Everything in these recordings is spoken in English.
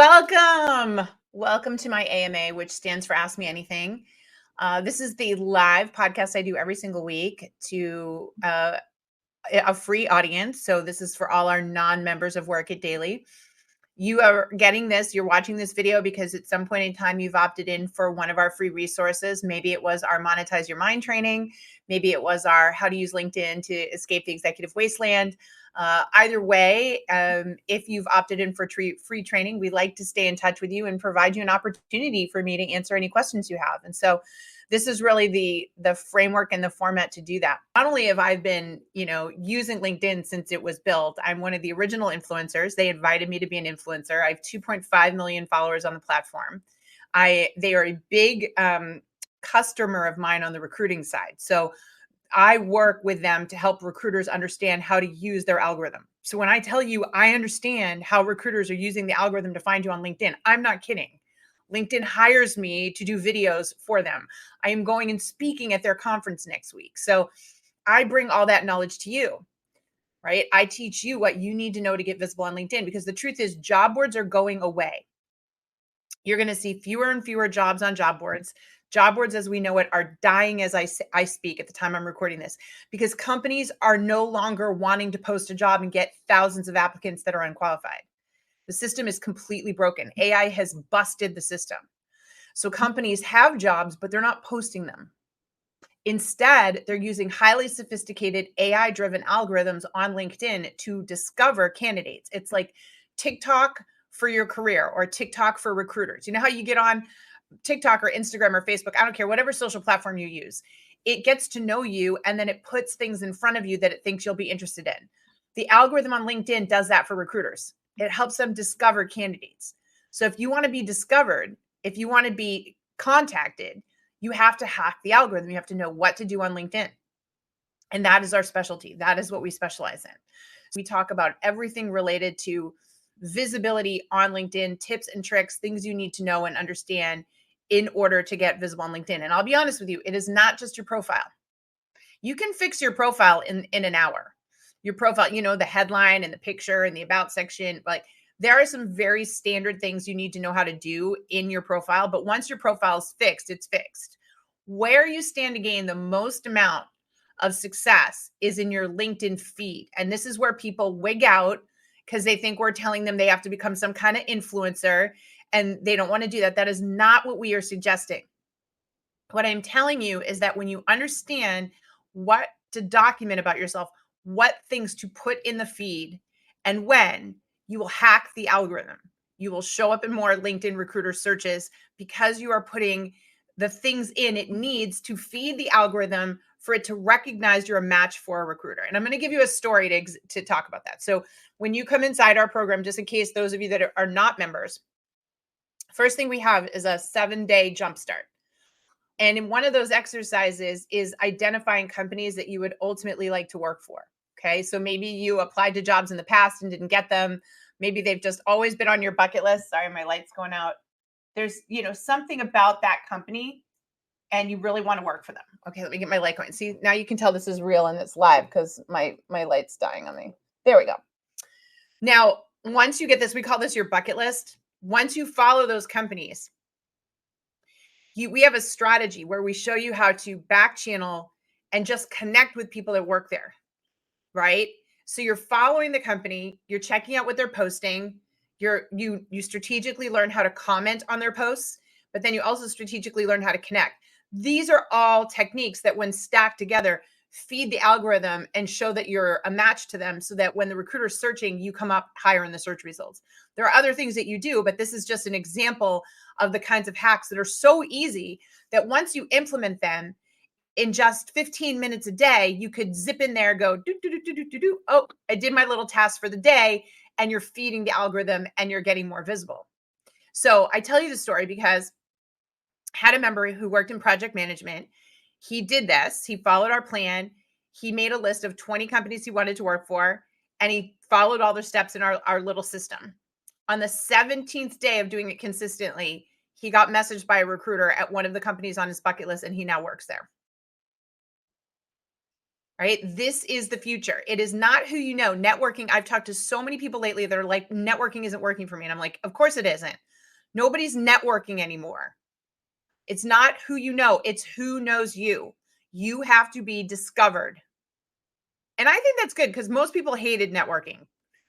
Welcome. Welcome to my AMA, which stands for Ask Me Anything. This is the live podcast I do every single week to a free audience. So, this is for all our non members of Work It Daily. You are getting this, you're watching this video because at some point in time you've opted in for one of our free resources. Maybe it was our Monetize Your Mind training. Maybe it was our How to Use LinkedIn to Escape the Executive Wasteland. Either way, if you've opted in for free training, we like to stay in touch with you and provide you an opportunity for me to answer any questions you have. And so this is really the framework and the format to do that. Not only have I been, using LinkedIn since it was built, I'm one of the original influencers. They invited me to be an influencer. I have 2.5 million followers on the platform. They are a big customer of mine on the recruiting side. So I work with them to help recruiters understand how to use their algorithm. So when I tell you I understand how recruiters are using the algorithm to find you on LinkedIn, I'm not kidding. LinkedIn hires me to do videos for them. I am going and speaking at their conference next week. So I bring all that knowledge to you, right? I teach you what you need to know to get visible on LinkedIn, because the truth is job boards are going away. You're going to see fewer and fewer jobs on job boards. Job boards, as we know it, are dying as I speak at the time I'm recording this, because companies are no longer wanting to post a job and get thousands of applicants that are unqualified. The system is completely broken. AI has busted the system. So companies have jobs, but they're not posting them. Instead, they're using highly sophisticated AI-driven algorithms on LinkedIn to discover candidates. It's like TikTok for your career or TikTok for recruiters. You know how you get on TikTok or Instagram or Facebook, I don't care, whatever social platform you use, it gets to know you and then it puts things in front of you that it thinks you'll be interested in. The algorithm on LinkedIn does that for recruiters. It helps them discover candidates. So if you want to be discovered, if you want to be contacted, you have to hack the algorithm. You have to know what to do on LinkedIn. And that is our specialty. That is what we specialize in. We talk about everything related to visibility on LinkedIn, tips and tricks, things you need to know and understand in order to get visible on LinkedIn. And I'll be honest with you, it is not just your profile. You can fix your profile in an hour. Your profile, the headline and the picture and the about section, like there are some very standard things you need to know how to do in your profile. But once your profile is fixed, it's fixed. Where you stand to gain the most amount of success is in your LinkedIn feed. And this is where people wig out because they think we're telling them they have to become some kind of influencer, and they don't want to do that. That is not what we are suggesting. What I'm telling you is that when you understand what to document about yourself, what things to put in the feed, and when, you will hack the algorithm. You will show up in more LinkedIn recruiter searches because you are putting the things in it needs to feed the algorithm for it to recognize you're a match for a recruiter. And I'm going to give you a story to talk about that. So when you come inside our program, just in case those of you that are not members, first thing we have is a 7-day jumpstart. And in one of those exercises is identifying companies that you would ultimately like to work for. Okay. So maybe you applied to jobs in the past and didn't get them. Maybe they've just always been on your bucket list. Sorry, my light's going out. There's, something about that company and you really want to work for them. Okay. Let me get my light going. See, now you can tell this is real and it's live because my light's dying on me. There we go. Now, once you get this, we call this your bucket list. Once you follow those companies, we have a strategy where we show you how to back channel and just connect with people that work there, right? So you're following the company, you're checking out what they're posting, you strategically learn how to comment on their posts, but then you also strategically learn how to connect. These are all techniques that when stacked together, feed the algorithm and show that you're a match to them so that when the recruiter's searching, you come up higher in the search results. There are other things that you do, but this is just an example of the kinds of hacks that are so easy that once you implement them in just 15 minutes a day, you could zip in there, go do, do, do, do, do, do, do. Oh, I did my little task for the day, and you're feeding the algorithm and you're getting more visible. So I tell you the story because I had a member who worked in project management. He did this. He followed our plan. He made a list of 20 companies he wanted to work for, and he followed all the steps in our little system. On the 17th day of doing it consistently, he got messaged by a recruiter at one of the companies on his bucket list, and he now works there. right? This is the future. It is not who you know. Networking, I've talked to so many people lately that are like, networking isn't working for me. And I'm like, of course it isn't. Nobody's networking anymore. It's not who you know, it's who knows you. You have to be discovered. And I think that's good because most people hated networking.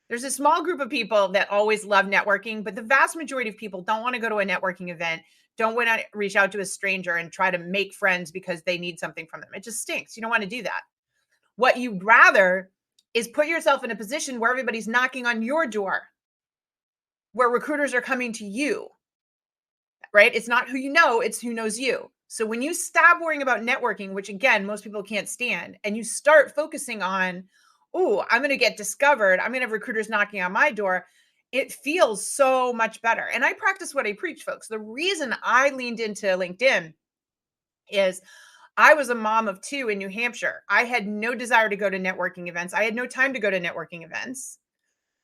There's a small group of people that always love networking, but the vast majority of people don't want to go to a networking event, don't want to reach out to a stranger and try to make friends because they need something from them. It just stinks. You don't want to do that. What you'd rather is put yourself in a position where everybody's knocking on your door, where recruiters are coming to you, right? It's not who you know, it's who knows you. So when you stop worrying about networking, which again, most people can't stand, and you start focusing on, oh, I'm going to get discovered, I'm going to have recruiters knocking on my door, it feels so much better. And I practice what I preach, folks. The reason I leaned into LinkedIn is I was a mom of 2 in New Hampshire. I had no desire to go to networking events. I had no time to go to networking events.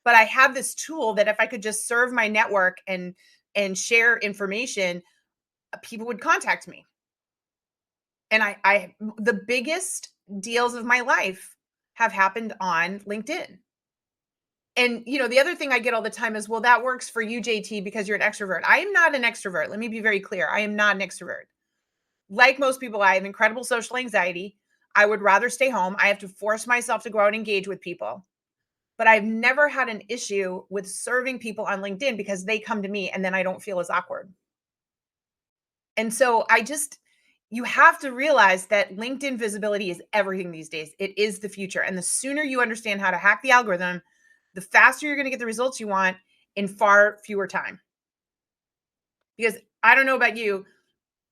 But I have this tool that if I could just serve my network and share information, people would contact me. And I the biggest deals of my life have happened on LinkedIn. And the other thing I get all the time is, well, that works for you, JT, because you're an extrovert. I am not an extrovert. Let me be very clear. I am not an extrovert. Like most people, I have incredible social anxiety. I would rather stay home. I have to force myself to go out and engage with people. But I've never had an issue with serving people on LinkedIn because they come to me and then I don't feel as awkward. And so you have to realize that LinkedIn visibility is everything these days. It is the future. And the sooner you understand how to hack the algorithm, the faster you're going to get the results you want in far fewer time. Because I don't know about you,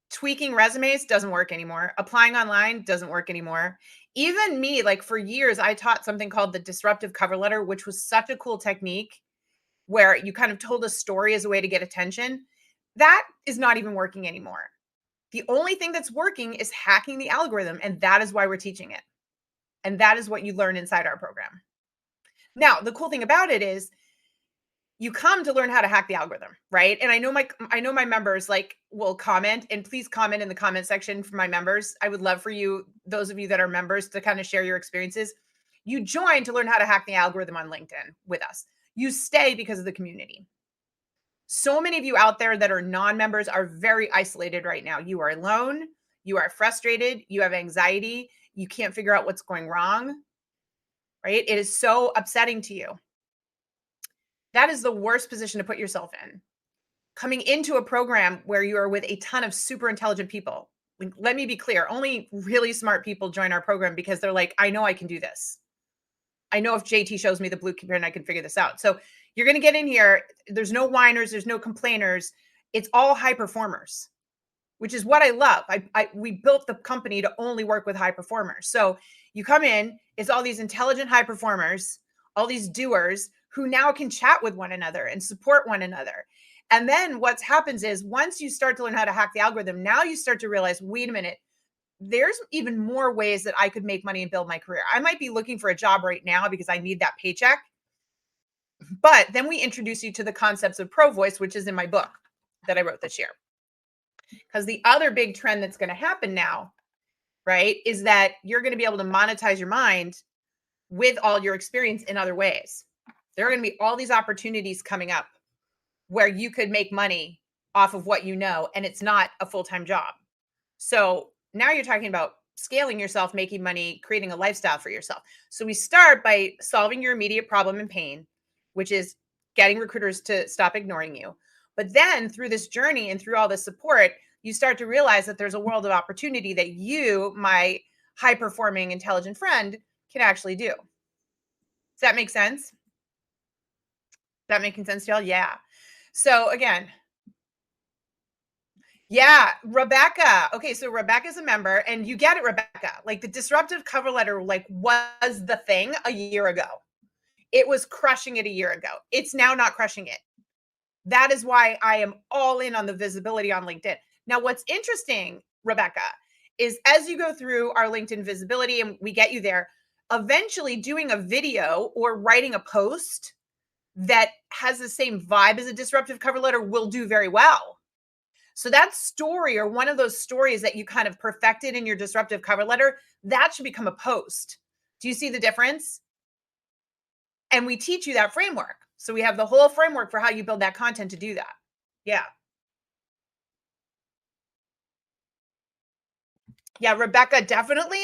tweaking resumes doesn't work anymore. Applying online doesn't work anymore. Even me, like for years, I taught something called the disruptive cover letter, which was such a cool technique where you kind of told a story as a way to get attention. That is not even working anymore. The only thing that's working is hacking the algorithm, and that is why we're teaching it. And that is what you learn inside our program. Now, the cool thing about it is you come to learn how to hack the algorithm, right? And I know my members will comment, and please comment in the comment section for my members. I would love for you, those of you that are members, to kind of share your experiences. You join to learn how to hack the algorithm on LinkedIn with us. You stay because of the community. So many of you out there that are non-members are very isolated right now. You are alone. You are frustrated. You have anxiety. You can't figure out what's going wrong, right? It is so upsetting to you. That is the worst position to put yourself in. Coming into a program where you are with a ton of super intelligent people. Let me be clear. Only really smart people join our program because they're like, I know I can do this. I know if JT shows me the blueprint, I can figure this out. So you're going to get in here. There's no whiners. There's no complainers. It's all high performers, which is what I love. We built the company to only work with high performers. So you come in, it's all these intelligent high performers, all these doers who now can chat with one another and support one another. And then what happens is once you start to learn how to hack the algorithm, now you start to realize, wait a minute, there's even more ways that I could make money and build my career. I might be looking for a job right now because I need that paycheck. But then we introduce you to the concepts of Pro Voice, which is in my book that I wrote this year. Because the other big trend that's going to happen now, right, is that you're going to be able to monetize your mind with all your experience in other ways. There are going to be all these opportunities coming up where you could make money off of what you know, and it's not a full-time job. So now you're talking about scaling yourself, making money, creating a lifestyle for yourself. So we start by solving your immediate problem and pain, which is getting recruiters to stop ignoring you. But then through this journey and through all this support, you start to realize that there's a world of opportunity that you, my high-performing, intelligent friend, can actually do. Does that make sense? Is that making sense to y'all? Yeah. So again, yeah, Rebecca. Okay, so Rebecca's a member, and you get it, Rebecca. Like the disruptive cover letter, was the thing a year ago. It was crushing it a year ago. It's now not crushing it. That is why I am all in on the visibility on LinkedIn. Now, what's interesting, Rebecca, is as you go through our LinkedIn visibility and we get you there, eventually doing a video or writing a post that has the same vibe as a disruptive cover letter will do very well. So that story, or one of those stories that you kind of perfected in your disruptive cover letter, that should become a post. Do you see the difference? And we teach you that framework. So we have the whole framework for how you build that content to do that. Yeah. Yeah, Rebecca, definitely.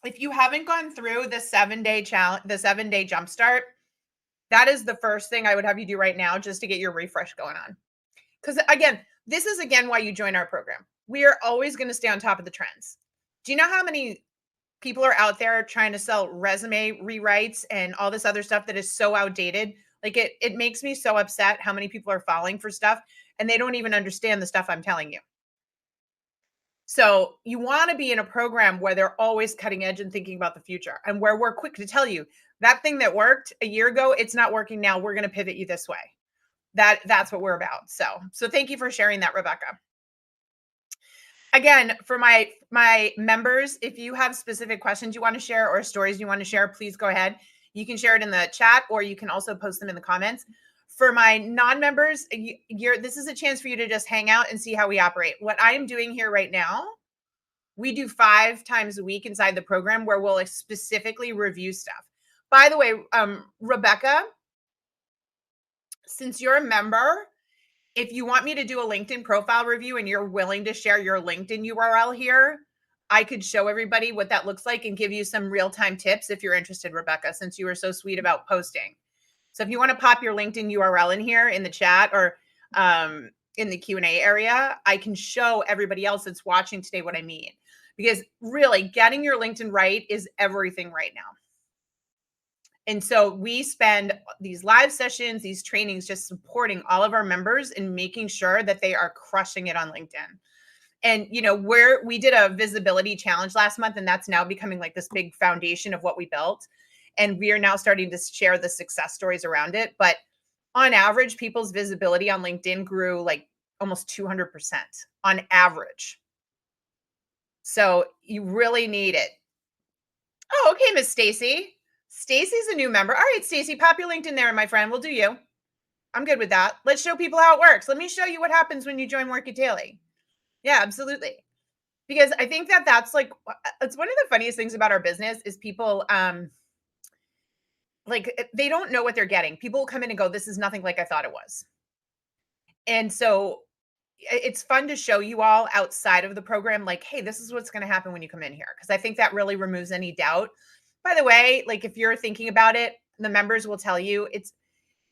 If you haven't gone through the 7-day challenge, the 7-day jumpstart, that is the first thing I would have you do right now just to get your refresh going on. Because again, this is again why you join our program. We are always going to stay on top of the trends. Do you know how many people are out there trying to sell resume rewrites and all this other stuff that is so outdated? Like it makes me so upset how many people are falling for stuff and they don't even understand the stuff I'm telling you. So you want to be in a program where they're always cutting edge and thinking about the future, and where we're quick to tell you that thing that worked a year ago, it's not working now. We're going to pivot you this way. That's what we're about. So thank you for sharing that, Rebecca. Again, for my members, if you have specific questions you want to share or stories you want to share, please go ahead. You can share it in the chat, or you can also post them in the comments. For my non-members, this is a chance for you to just hang out and see how we operate. What I am doing here right now, we do 5 times a week inside the program where we'll specifically review stuff. By the way, Rebecca, since you're a member, if you want me to do a LinkedIn profile review and you're willing to share your LinkedIn URL here, I could show everybody what that looks like and give you some real-time tips if you're interested, Rebecca, since you were so sweet about posting. So if you want to pop your LinkedIn URL in here in the chat or in the Q&A area, I can show everybody else that's watching today what I mean. Because really, getting your LinkedIn right is everything right now. And so we spend these live sessions, these trainings, just supporting all of our members and making sure that they are crushing it on LinkedIn. And, we did a visibility challenge last month, and that's now becoming like this big foundation of what we built. And we are now starting to share the success stories around it. But on average, people's visibility on LinkedIn grew like almost 200% on average. So you really need it. Oh, okay, Miss Stacy. Stacy's a new member. All right, Stacy, pop your LinkedIn there, my friend. We'll do you. I'm good with that. Let's show people how it works. Let me show you what happens when you join Work It Daily. Yeah, absolutely. Because I think that's like, it's one of the funniest things about our business is people, like they don't know what they're getting. People will come in and go, this is nothing like I thought it was. And so it's fun to show you all outside of the program, like, hey, this is what's going to happen when you come in here. Because I think that really removes any doubt. By the way, like if you're thinking about it, the members will tell you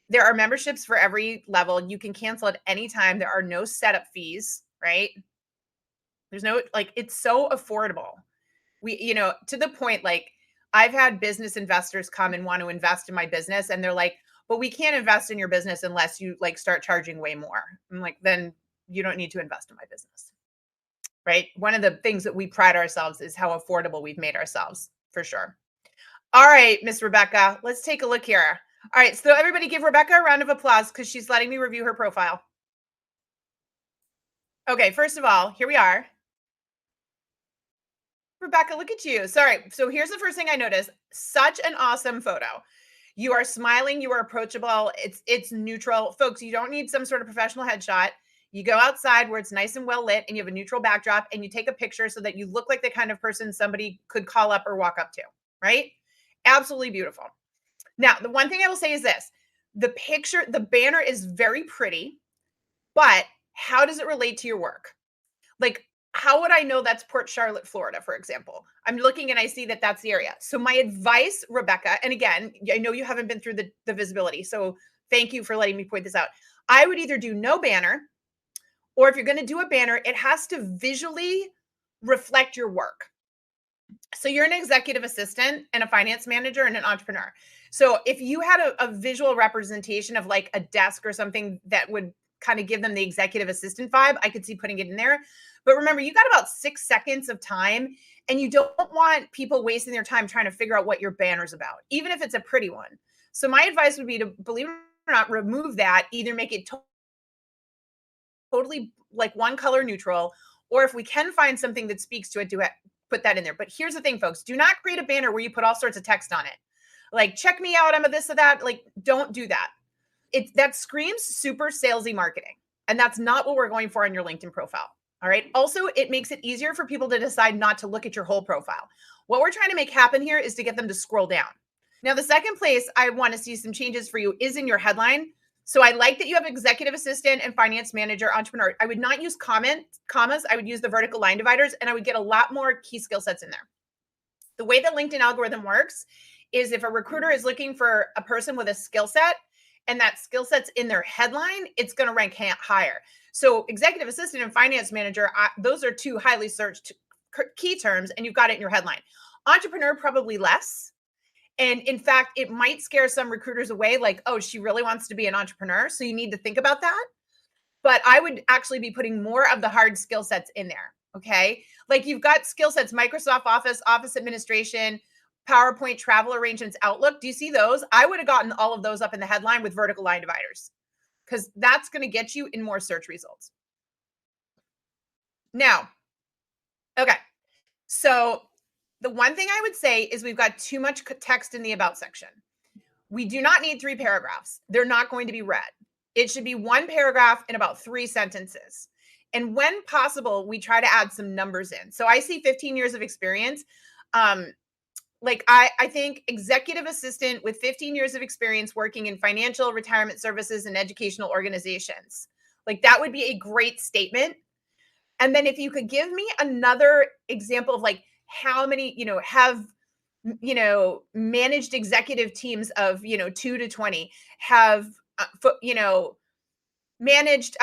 there are memberships for every level. You can cancel at any time. There are no setup fees, right? There's no, like, it's so affordable. To the point, like I've had business investors come and want to invest in my business. And they're like, but we can't invest in your business unless you like start charging way more. I'm like, then you don't need to invest in my business, right? One of the things that we pride ourselves is how affordable we've made ourselves, for sure. All right, Miss Rebecca, let's take a look here. All right, so everybody give Rebecca a round of applause because she's letting me review her profile. Okay, first of all, here we are. Rebecca, look at you. Sorry. So here's the first thing I noticed. Such an awesome photo. You are smiling. You are approachable. It's neutral. Folks, you don't need some sort of professional headshot. You go outside where it's nice and well lit and you have a neutral backdrop and you take a picture so that you look like the kind of person somebody could call up or walk up to, right? Absolutely beautiful. Now, the one thing I will say is this. The banner is very pretty, but how does it relate to your work? Like, how would I know that's Port Charlotte, Florida, for example? I'm looking and I see that that's the area. So my advice, Rebecca, and again, I know you haven't been through the visibility, so thank you for letting me point this out. I would either do no banner, or if you're going to do a banner, it has to visually reflect your work. So you're an executive assistant and a finance manager and an entrepreneur. So if you had a visual representation of like a desk or something that would kind of give them the executive assistant vibe, I could see putting it in there. But remember, you got about 6 seconds of time and you don't want people wasting their time trying to figure out what your banner's about, even if it's a pretty one. So my advice would be to, believe it or not, remove that, either make it totally like one color neutral, or if we can find something that speaks to it, put that in there. But here's the thing, folks, do not create a banner where you put all sorts of text on it. Like, check me out, I'm a this or that. Like, don't do that. That screams super salesy marketing. And that's not what we're going for on your LinkedIn profile. All right. Also, it makes it easier for people to decide not to look at your whole profile. What we're trying to make happen here is to get them to scroll down. Now, the second place I want to see some changes for you is in your headline. So I like that you have executive assistant and finance manager, entrepreneur. I would not use commas. I would use the vertical line dividers, and I would get a lot more key skill sets in there. The way the LinkedIn algorithm works is if a recruiter is looking for a person with a skill set and that skill set's in their headline, it's going to rank higher. So executive assistant and finance manager, those are two highly searched key terms, and you've got it in your headline. Entrepreneur, probably less. And in fact, it might scare some recruiters away, like, oh, she really wants to be an entrepreneur. So you need to think about that. But I would actually be putting more of the hard skill sets in there. Okay. Like you've got skill sets, Microsoft Office, Office administration, PowerPoint, travel arrangements, Outlook. Do you see those? I would have gotten all of those up in the headline with vertical line dividers, because that's going to get you in more search results. Now, okay. So the one thing I would say is we've got too much text in the about section. We do not need 3 paragraphs. They're not going to be read. It should be 1 paragraph in about 3 sentences. And when possible, we try to add some numbers in. So I see 15 years of experience. I think executive assistant with 15 years of experience working in financial, retirement services, and educational organizations. Like that would be a great statement. And then if you could give me another example of like how many, have, managed executive teams of, 2 to 20, have, managed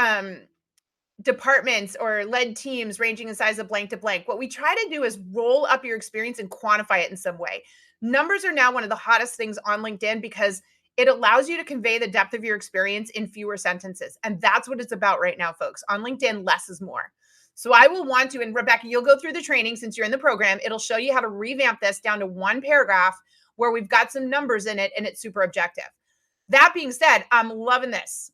departments or led teams ranging in size of blank to blank. What we try to do is roll up your experience and quantify it in some way. Numbers are now one of the hottest things on LinkedIn because it allows you to convey the depth of your experience in fewer sentences. And that's what it's about right now, folks. On LinkedIn, less is more. So I will want to, and Rebecca, you'll go through the training since you're in the program. It'll show you how to revamp this down to 1 paragraph where we've got some numbers in it and it's super objective. That being said, I'm loving this.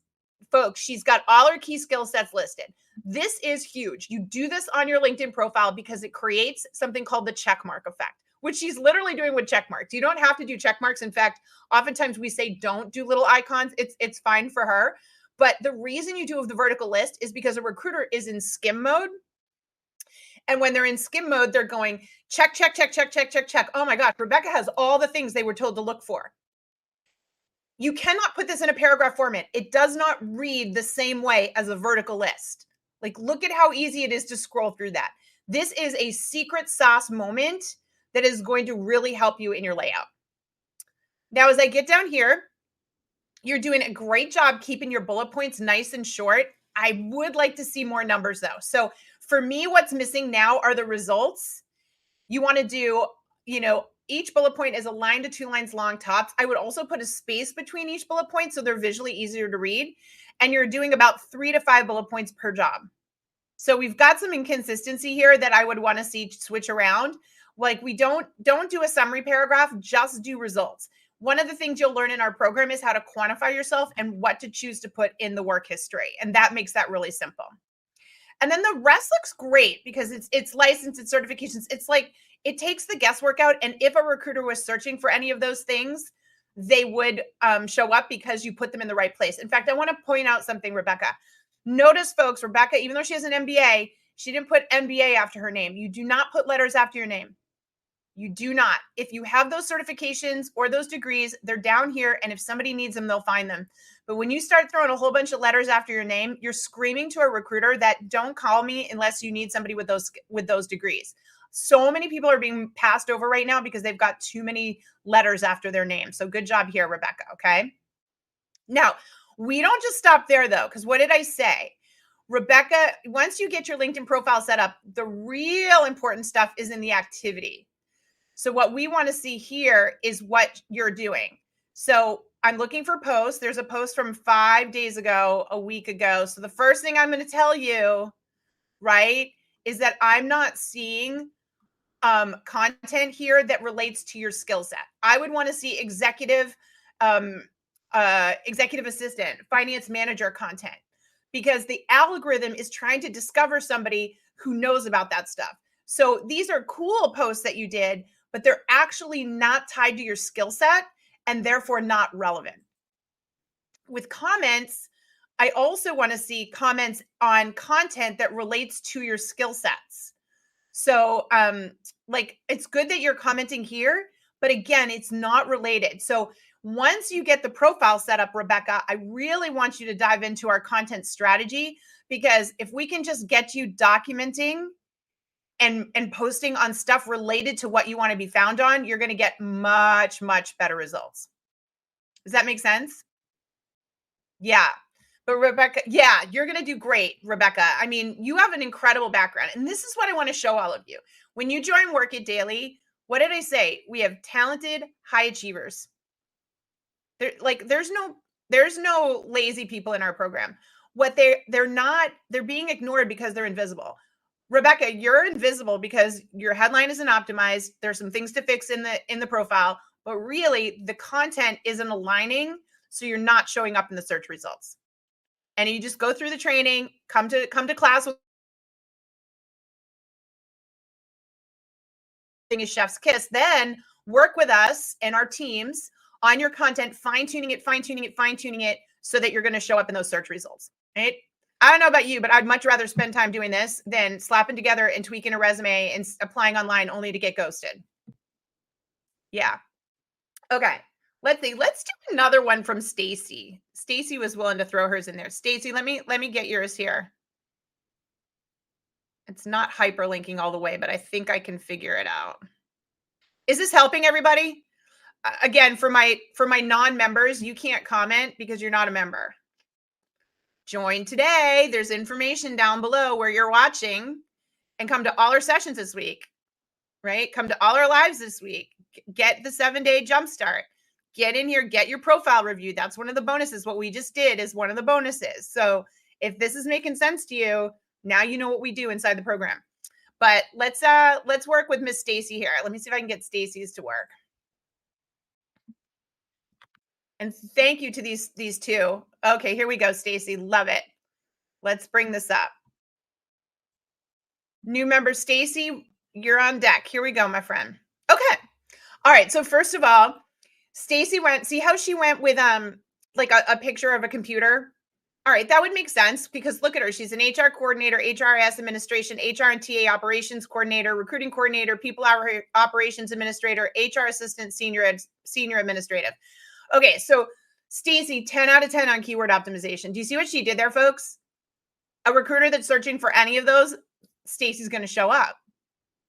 Folks, she's got all her key skill sets listed. This is huge. You do this on your LinkedIn profile because it creates something called the checkmark effect, which she's literally doing with check marks. You don't have to do check marks. In fact, oftentimes we say don't do little icons. It's fine for her. But the reason you do the vertical list is because a recruiter is in skim mode. And when they're in skim mode, they're going check, check, check, check, check, check, check. Oh my gosh, Rebecca has all the things they were told to look for. You cannot put this in a paragraph format. It does not read the same way as a vertical list. Like, look at how easy it is to scroll through that. This is a secret sauce moment that is going to really help you in your layout. Now, as I get down here, you're doing a great job keeping your bullet points nice and short. I would like to see more numbers though. So for me, what's missing now are the results. You want to do, each bullet point is a line to 2 lines long tops. I would also put a space between each bullet point so they're visually easier to read. And you're doing about 3 to 5 bullet points per job. So we've got some inconsistency here that I would want to see switch around. Like we don't do a summary paragraph, just do results. One of the things you'll learn in our program is how to quantify yourself and what to choose to put in the work history. And that makes that really simple. And then the rest looks great because it's license, it's certifications. It's like, it takes the guesswork out. And if a recruiter was searching for any of those things, they would show up because you put them in the right place. In fact, I want to point out something, Rebecca. Notice, folks, Rebecca, even though she has an MBA, she didn't put MBA after her name. You do not put letters after your name. You do not. If you have those certifications or those degrees, they're down here. And if somebody needs them, they'll find them. But when you start throwing a whole bunch of letters after your name, you're screaming to a recruiter that don't call me unless you need somebody with those degrees. So many people are being passed over right now because they've got too many letters after their name. So good job here, Rebecca. Okay. Now, we don't just stop there though, because what did I say? Rebecca, once you get your LinkedIn profile set up, the real important stuff is in the activity. So what we want to see here is what you're doing. So I'm looking for posts. There's a post from 5 days ago, a week ago. So the first thing I'm going to tell you, right, is that I'm not seeing content here that relates to your skill set. I would want to see executive assistant, finance manager content, because the algorithm is trying to discover somebody who knows about that stuff. So these are cool posts that you did, but they're actually not tied to your skill set and therefore not relevant. With comments, I also want to see comments on content that relates to your skill sets. So, like, it's good that you're commenting here, but again, it's not related. So once you get the profile set up, Rebecca, I really want you to dive into our content strategy, because if we can just get you documenting and posting on stuff related to what you want to be found on, you're going to get much, much better results. Does that make sense? Yeah. But Rebecca, yeah, you're going to do great, Rebecca. I mean, you have an incredible background. And this is what I want to show all of you. When you join Work It Daily, what did I say? We have talented high achievers. There's no lazy people in our program. What they're being ignored because they're invisible. Rebecca, you're invisible because your headline isn't optimized. There's some things to fix in the profile, but really the content isn't aligning, so you're not showing up in the search results. And you just go through the training, come to class with a chef's kiss, then work with us and our teams on your content, fine-tuning it so that you're going to show up in those search results, right? I don't know about you, but I'd much rather spend time doing this than slapping together and tweaking a resume and applying online only to get ghosted. Yeah. Okay. Let's see. Let's do another one from Stacy. Stacy was willing to throw hers in there. Stacy, let me get yours here. It's not hyperlinking all the way, but I think I can figure it out. Is this helping everybody? Again, for my non-members, you can't comment because you're not a member. Join today. There's information down below where you're watching, and come to all our sessions this week, right? Come to all our lives this week. Get the 7-day jumpstart. Get in here, get your profile review. That's one of the bonuses. What we just did is one of the bonuses. So if this is making sense to you, now you know what we do inside the program. But let's work with Miss Stacy here. Let me see if I can get Stacy's to work. And thank you to these two. Okay, here we go, Stacy. Love it. Let's bring this up. New member Stacy, you're on deck. Here we go, my friend. Okay. All right. So first of all, Stacy see how she went with like a picture of a computer? All right, that would make sense because look at her. She's an HR coordinator, HRIS administration, HR and TA operations coordinator, recruiting coordinator, people operations administrator, HR assistant, senior administrative. Okay, so Stacy, 10 out of 10 on keyword optimization. Do you see what she did there, folks? A recruiter that's searching for any of those, Stacy's going to show up.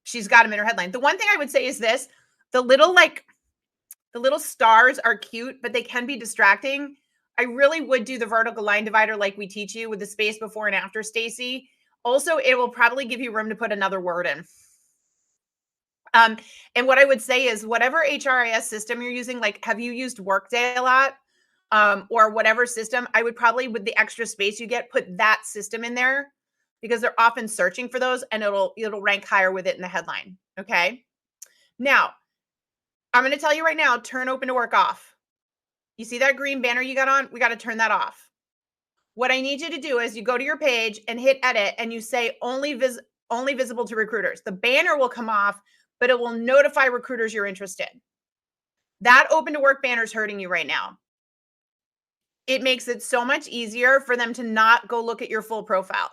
She's got them in her headline. The one thing I would say is this: the little stars are cute, but they can be distracting. I really would do the vertical line divider like we teach you with the space before and after, Stacy. Also, it will probably give you room to put another word in. And what I would say is whatever HRIS system you're using, like have you used Workday a lot or whatever system, I would probably, with the extra space you get, put that system in there because they're often searching for those and it'll rank higher with it in the headline. Okay. Now, I'm going to tell you right now, turn open to work off. You see that green banner you got on? We got to turn that off. What I need you to do is you go to your page and hit edit and you say only visible to recruiters. The banner will come off, but it will notify recruiters you're interested. That open to work banner is hurting you right now. It makes it so much easier for them to not go look at your full profile.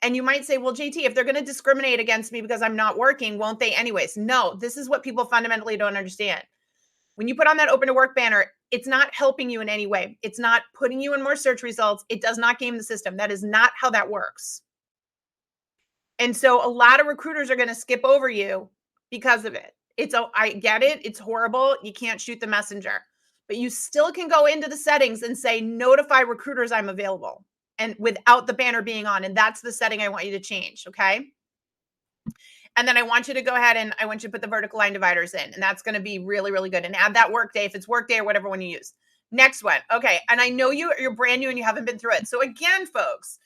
And you might say, well, JT, if they're going to discriminate against me because I'm not working, won't they anyways? No, this is what people fundamentally don't understand. When you put on that open to work banner, it's not helping you in any way. It's not putting you in more search results. It does not game the system. That is not how that works. And so a lot of recruiters are going to skip over you because of it. I get it. It's horrible. You can't shoot the messenger, but you still can go into the settings and say, notify recruiters I'm available, and without the banner being on. And that's the setting I want you to change. Okay. And then I want you to go ahead and I want you to put the vertical line dividers in, and that's going to be really, really good. And add that Workday if it's Workday or whatever one you use. Next one. Okay. And I know you're brand new and you haven't been through it. So again, folks,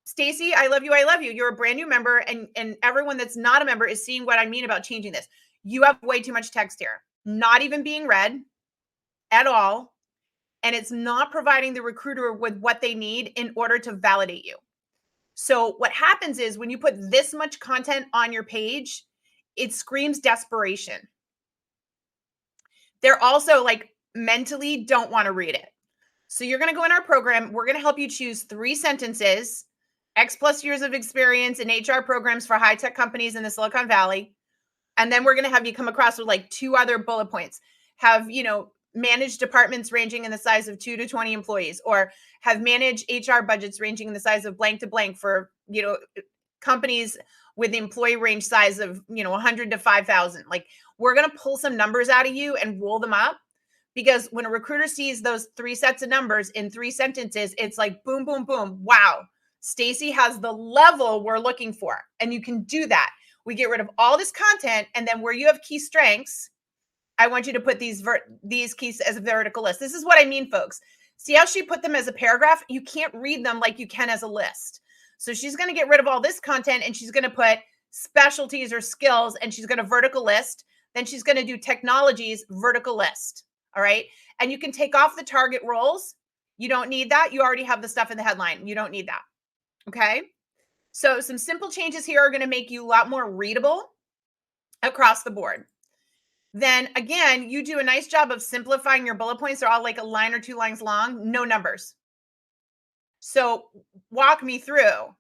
Stacy, I love you. I love you. You're a brand new member, and everyone that's not a member is seeing what I mean about changing this. You have way too much text here, not even being read at all. And it's not providing the recruiter with what they need in order to validate you. So what happens is when you put this much content on your page, it screams desperation. They're also like mentally don't want to read it. So you're going to go in our program. We're going to help you choose 3 sentences, X plus years of experience in HR programs for high-tech companies in the Silicon Valley. And then we're going to have you come across with like 2 other bullet points. Have, managed departments ranging in the size of 2 to 20 employees, or have managed HR budgets ranging in the size of blank to blank for, companies with the employee range size of, 100 to 5,000. Like, we're going to pull some numbers out of you and roll them up, because when a recruiter sees those 3 sets of numbers in 3 sentences, it's like, boom, boom, boom. Wow. Stacy has the level we're looking for. And you can do that. We get rid of all this content. And then where you have key strengths, I want you to put these keys as a vertical list. This is what I mean, folks. See how she put them as a paragraph? You can't read them like you can as a list. So she's going to get rid of all this content, and she's going to put specialties or skills, and she's going to vertical list. Then she's going to do technologies, vertical list. All right. And you can take off the target roles. You don't need that. You already have the stuff in the headline. You don't need that. Okay. So some simple changes here are going to make you a lot more readable across the board. Then again, you do a nice job of simplifying your bullet points. They're all like a line or 2 lines long, no numbers. So walk me through,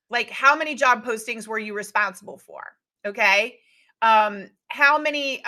like, how many job postings were you responsible for? Okay. How many,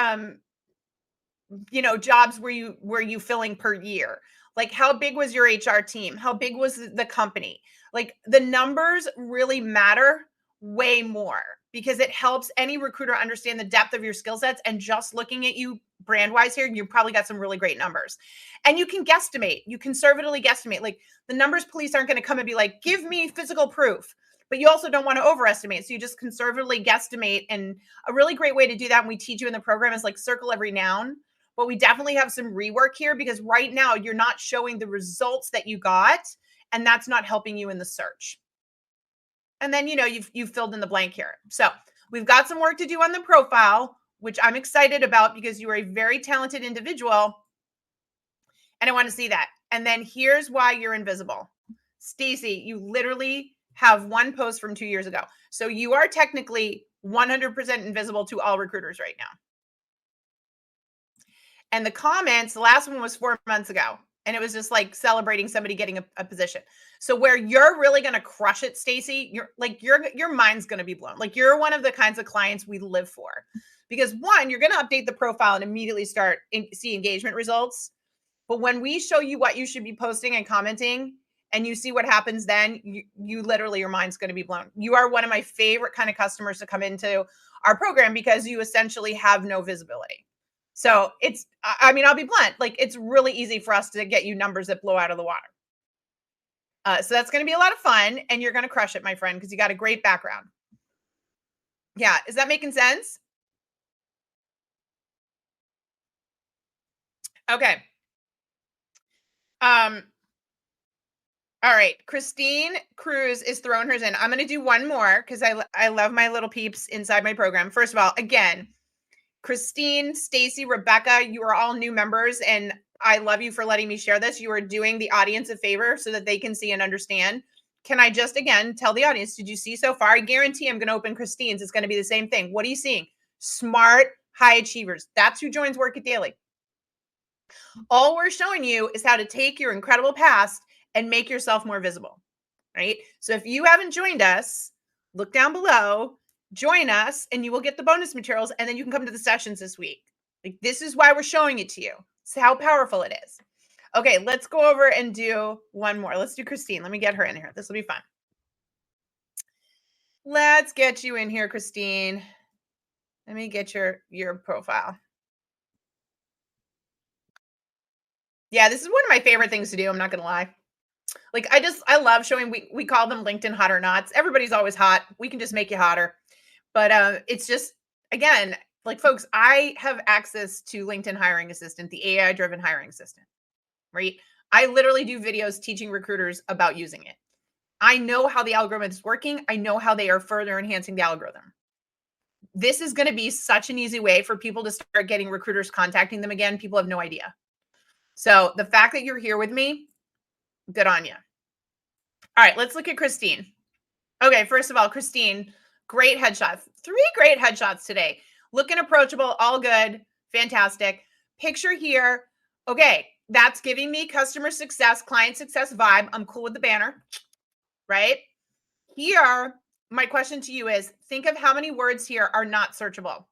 jobs were you filling per year? Like, how big was your HR team? How big was the company? Like, the numbers really matter way more, because it helps any recruiter understand the depth of your skill sets. And just looking at you brand wise here, you probably got some really great numbers. And you can guesstimate, you conservatively guesstimate. Like, the numbers police aren't going to come and be like, give me physical proof, but you also don't want to overestimate. So you just conservatively guesstimate. And a really great way to do that, and we teach you in the program, is like circle every noun. But we definitely have some rework here, because right now you're not showing the results that you got, and that's not helping you in the search. And then, you've filled in the blank here. So we've got some work to do on the profile, which I'm excited about, because you are a very talented individual. And I want to see that. And then here's why you're invisible. Stacy, you literally have 1 post from 2 years ago. So you are technically 100% invisible to all recruiters right now. And the comments, the last one was 4 months ago. And it was just like celebrating somebody getting a position. So where you're really going to crush it, Stacy, your mind's going to be blown. Like, you're one of the kinds of clients we live for, because 1, you're going to update the profile and immediately see engagement results. But when we show you what you should be posting and commenting, and you see what happens, then you literally, your mind's going to be blown. You are one of my favorite kind of customers to come into our program, because you essentially have no visibility. So I'll be blunt. Like, it's really easy for us to get you numbers that blow out of the water. So that's going to be a lot of fun, and you're going to crush it, my friend, because you got a great background. Yeah. Is that making sense? Okay. All right. Christine Cruz is throwing hers in. I'm going to do one more, because I love my little peeps inside my program. First of all, again, Christine, Stacy, Rebecca, you are all new members, and I love you for letting me share this. You are doing the audience a favor so that they can see and understand. Can I just, again, tell the audience, did you see so far? I guarantee I'm going to open Christine's. It's going to be the same thing. What are you seeing? Smart, high achievers. That's who joins Work It Daily. All we're showing you is how to take your incredible past and make yourself more visible, right? So if you haven't joined us, look down below, join us, and you will get the bonus materials, and then you can come to the sessions this week. Like, this is why we're showing it to you. It's how powerful it is. Okay, let's go over and do one more. Let's do Christine. Let me get her in here. This will be fun. Let's get you in here, Christine. Let me get your profile. Yeah, this is one of my favorite things to do. I'm not going to lie. Like, I love showing, we call them LinkedIn hot or nots. Everybody's always hot. We can just make you hotter. But it's just, again, like, folks, I have access to LinkedIn Hiring Assistant, the AI-driven hiring assistant, right? I literally do videos teaching recruiters about using it. I know how the algorithm is working. I know how they are further enhancing the algorithm. This is going to be such an easy way for people to start getting recruiters contacting them again. People have no idea. So the fact that you're here with me, good on you. All right, let's look at Christine. Okay, first of all, Christine, great headshot. 3 great headshots today. Looking approachable, all good, fantastic. Picture here. Okay, That's giving me customer success, client success vibe. I'm cool with the banner, right? Here, my question to you is, think of how many words here are not searchable.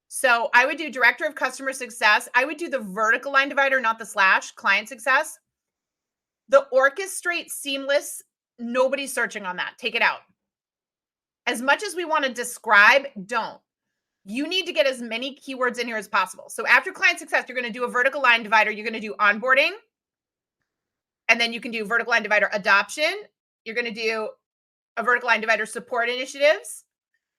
So I would do director of customer success. I would do the vertical line divider, not the slash, client success. The orchestrate seamless, nobody's searching on that. Take it out. As much as we want to describe, don't. You need to get as many keywords in here as possible. So after client success, you're going to do a vertical line divider. You're going to do onboarding. And then you can do vertical line divider adoption. You're going to do a vertical line divider support initiatives.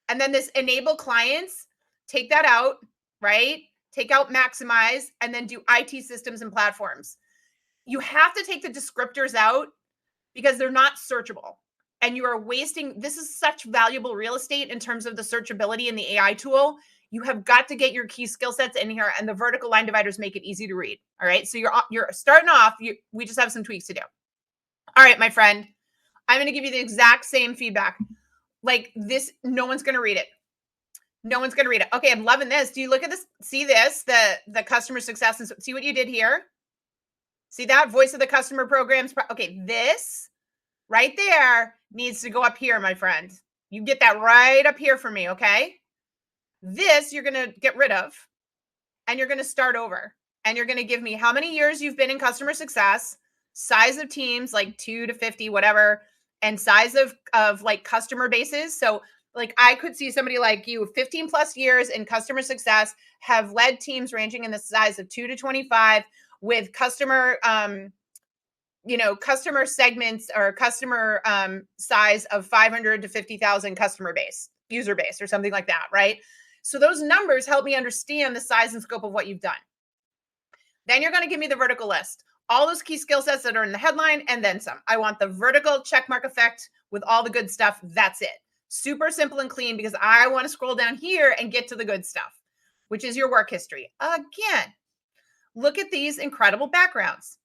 And then this enable clients, take that out, right? Take out maximize, and then do IT systems and platforms. You have to take the descriptors out because they're not searchable. And you are wasting, this is such valuable real estate in terms of the searchability in the AI tool. You have got to get your key skill sets in here, and the vertical line dividers make it easy to read. All right. So you're starting off, we just have some tweaks to do. All right, my friend, I'm going to give you the exact same feedback. Like this, no one's going to read it. No one's going to read it. Okay. I'm loving this. Do you look at this? See this, the customer success, and see what you did here? See that voice of the customer programs? Okay. This right there needs to go up here, my friend. You get that right up here for me, okay? This you're going to get rid of, and you're going to start over. And you're going to give me how many years you've been in customer success, size of teams, like 2 to 50, whatever, and size of like customer bases. So like I could see somebody like you, 15 plus years in customer success, have led teams ranging in the size of 2 to 25 with customer customer segments or customer size of 500 to 50,000 customer base, user base, or something like that, right? So those numbers help me understand the size and scope of what you've done. Then you're going to give me the vertical list, all those key skill sets that are in the headline, and then some. I want the vertical checkmark effect with all the good stuff. That's it. Super simple and clean, because I want to scroll down here and get to the good stuff, which is your work history. Again, look at these incredible backgrounds.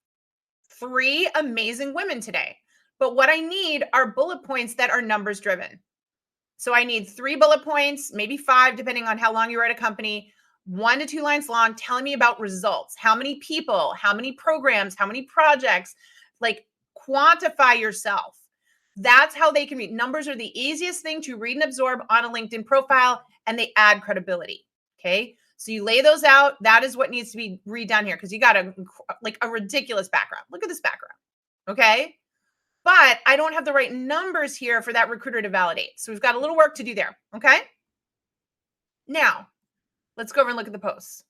3 amazing women today. But what I need are bullet points that are numbers driven. So I need 3 bullet points, maybe 5, depending on how long you're at a company, 1 to 2 lines long, telling me about results. How many people, how many programs, how many projects, like quantify yourself. That's how they can read. Numbers are the easiest thing to read and absorb on a LinkedIn profile, and they add credibility. Okay. So you lay those out. That is what needs to be redone here, because you got a ridiculous background. Look at this background. Okay. But I don't have the right numbers here for that recruiter to validate. So we've got a little work to do there. Okay. Now, let's go over and look at the posts.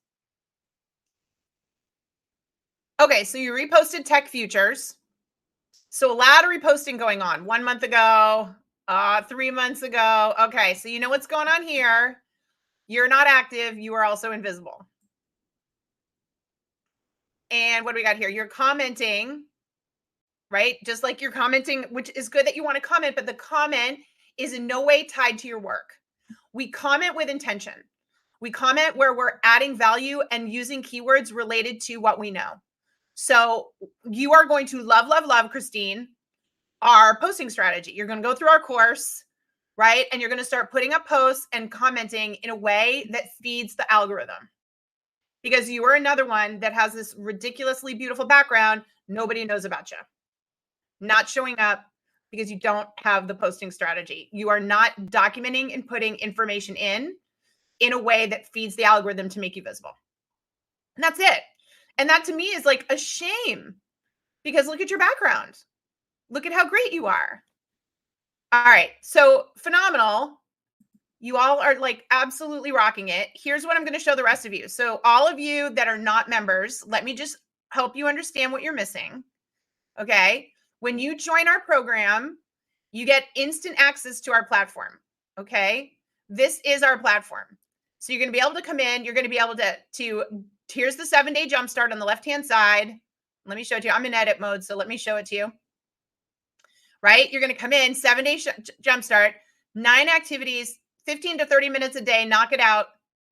Okay. So you reposted tech futures. So a lot of reposting going on 1 month ago, 3 months ago. Okay. So you know what's going on here. You're not active. You are also invisible. And what do we got here? You're commenting, right? Just like you're commenting, which is good that you want to comment, but the comment is in no way tied to your work. We comment with intention. We comment where we're adding value and using keywords related to what we know. So you are going to love, Christine, our posting strategy. You're going to go through our course, right? And you're going to start putting up posts and commenting in a way that feeds the algorithm. Because you are another one that has this ridiculously beautiful background. Nobody knows about you. Not showing up because you don't have the posting strategy. You are not documenting and putting information in a way that feeds the algorithm to make you visible. And that's it. And that to me is like a shame, because look at your background. Look at how great you are. All right. So phenomenal. You all are like absolutely rocking it. Here's what I'm going to show the rest of you. So all of you that are not members, let me just help you understand what you're missing. Okay. When you join our program, you get instant access to our platform. Okay. This is our platform. So you're going to be able to come in. You're going to be able to here's the 7-day jumpstart on the left-hand side. Let me show it to you. I'm in edit mode, so let me show it to you. Right? You're going to come in, 7-day jumpstart, 9 activities, 15 to 30 minutes a day, knock it out.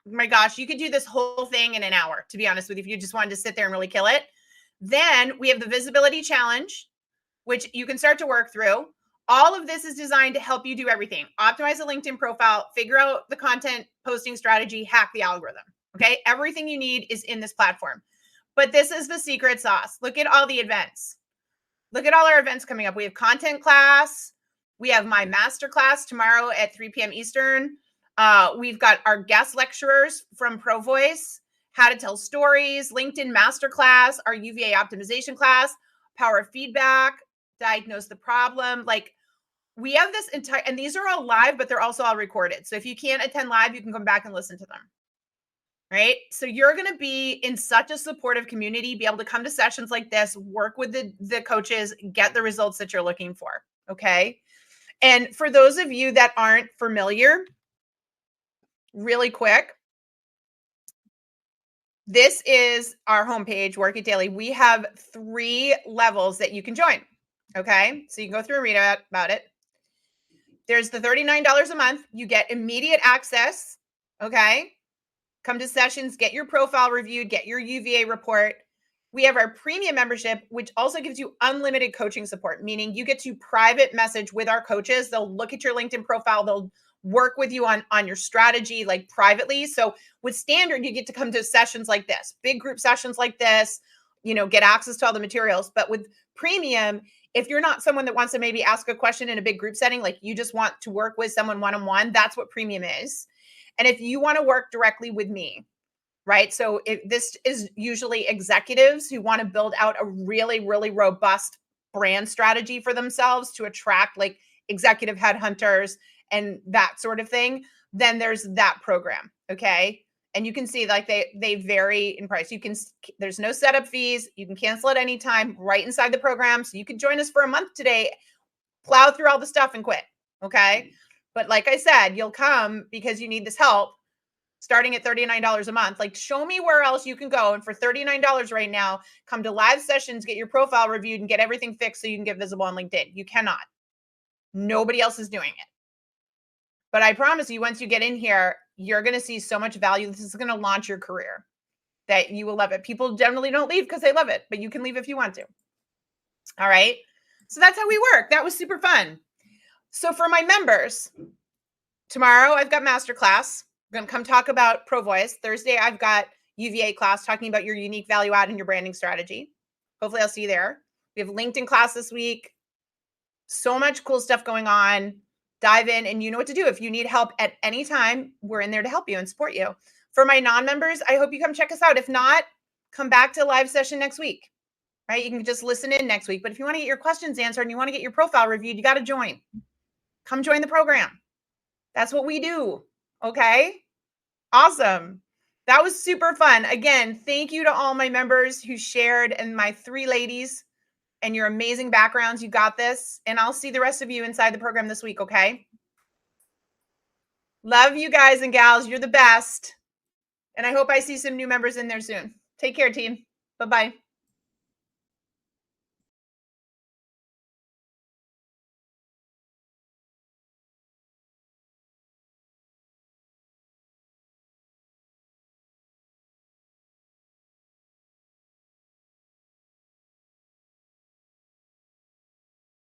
Oh my gosh, you could do this whole thing in an hour, to be honest with you, if you just wanted to sit there and really kill it. Then we have the visibility challenge, which you can start to work through. All of this is designed to help you do everything. Optimize a LinkedIn profile, figure out the content posting strategy, hack the algorithm. Okay. Everything you need is in this platform. But this is the secret sauce. Look at all the events. Look at all our events coming up. We have content class. We have my master class tomorrow at 3 p.m. Eastern. We've got our guest lecturers from ProVoice, how to tell stories, LinkedIn masterclass, our UVA optimization class, power of feedback, diagnose the problem. Like, we have this entire, and these are all live, but they're also all recorded. So if you can't attend live, you can come back and listen to them. Right? So you're going to be in such a supportive community, be able to come to sessions like this, work with the coaches, get the results that you're looking for. Okay. And for those of you that aren't familiar, really quick, this is our homepage, Work It Daily. We have 3 levels that you can join. Okay. So you can go through and read about it. There's the $39 a month. You get immediate access. Okay. Come to sessions, get your profile reviewed, get your UVA report. We have our premium membership, which also gives you unlimited coaching support, meaning you get to private message with our coaches. They'll look at your LinkedIn profile. They'll work with you on your strategy, like privately. So with standard, you get to come to sessions like this, big group sessions like this, get access to all the materials. But with premium, if you're not someone that wants to maybe ask a question in a big group setting, like you just want to work with someone one-on-one, that's what premium is. And if you want to work directly with me, right? So this is usually executives who want to build out a really, really robust brand strategy for themselves to attract like executive headhunters and that sort of thing. Then there's that program. Okay. And you can see like they vary in price. There's no setup fees. You can cancel at any time right inside the program. So you can join us for a month today, plow through all the stuff and quit. Okay. But like I said, you'll come because you need this help starting at $39 a month. Like, show me where else you can go. And for $39 right now, come to live sessions, get your profile reviewed, and get everything fixed so you can get visible on LinkedIn. You cannot. Nobody else is doing it. But I promise you, once you get in here, you're going to see so much value. This is going to launch your career that you will love it. People generally don't leave because they love it, but you can leave if you want to. All right. So that's how we work. That was super fun. So for my members, tomorrow I've got masterclass. We're going to come talk about ProVoice. Thursday, I've got UVA class talking about your unique value add and your branding strategy. Hopefully I'll see you there. We have LinkedIn class this week. So much cool stuff going on. Dive in and you know what to do. If you need help at any time, we're in there to help you and support you. For my non-members, I hope you come check us out. If not, come back to a live session next week, right? You can just listen in next week. But if you want to get your questions answered and you want to get your profile reviewed, you got to join. Come join the program. That's what we do. Okay. Awesome. That was super fun. Again, thank you to all my members who shared and my 3 ladies and your amazing backgrounds. You got this. And I'll see the rest of you inside the program this week. Okay. Love you guys and gals. You're the best. And I hope I see some new members in there soon. Take care, team. Bye-bye.